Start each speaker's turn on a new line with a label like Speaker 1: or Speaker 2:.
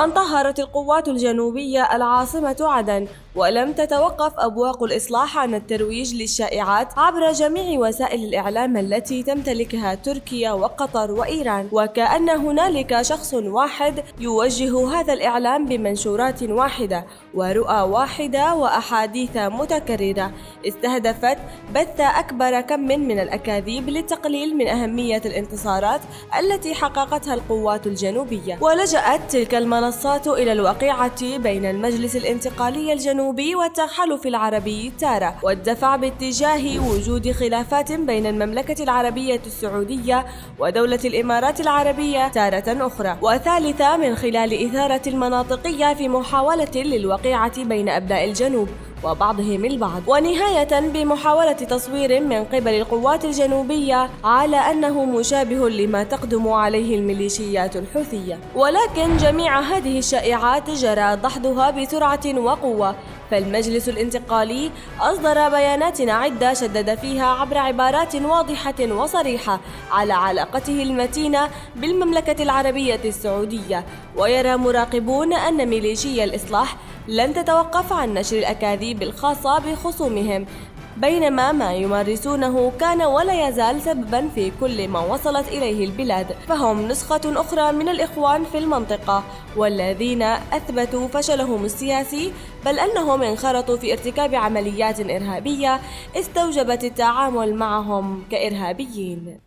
Speaker 1: وأن طهرت القوات الجنوبية العاصمة عدن، ولم تتوقف أبواق الإصلاح عن الترويج للشائعات عبر جميع وسائل الإعلام التي تمتلكها تركيا وقطر وإيران، وكأن هنالك شخص واحد يوجه هذا الإعلام بمنشورات واحدة ورؤى واحدة وأحاديث متكررة استهدفت بث أكبر كم من الأكاذيب للتقليل من أهمية الانتصارات التي حققتها القوات الجنوبية. ولجأت تلك المنصات إلى الوقيعة بين المجلس الانتقالي الجنوبي والتحالف العربي تارة، والدفع باتجاه وجود خلافات بين المملكة العربية السعودية ودولة الإمارات العربية تارة أخرى، وثالثة من خلال إثارة المناطقية في محاولة للوقيعة بين أبناء الجنوب وبعضهم البعض، ونهاية بمحاولة تصوير من قبل القوات الجنوبية على أنه مشابه لما تقدم عليه الميليشيات الحوثية. ولكن جميع هذه الشائعات جرى دحضها بسرعة وقوة، فالمجلس الانتقالي أصدر بيانات عدة شدد فيها عبر عبارات واضحة وصريحة على علاقته المتينة بالمملكة العربية السعودية. ويرى مراقبون أن ميليشيا الإصلاح لن تتوقف عن نشر الأكاذيب الخاصة بخصومهم، بينما ما يمارسونه كان ولا يزال سببا في كل ما وصلت إليه البلاد، فهم نسخة أخرى من الإخوان في المنطقة، والذين أثبتوا فشلهم السياسي، بل أنهم انخرطوا في ارتكاب عمليات إرهابية استوجبت التعامل معهم كإرهابيين.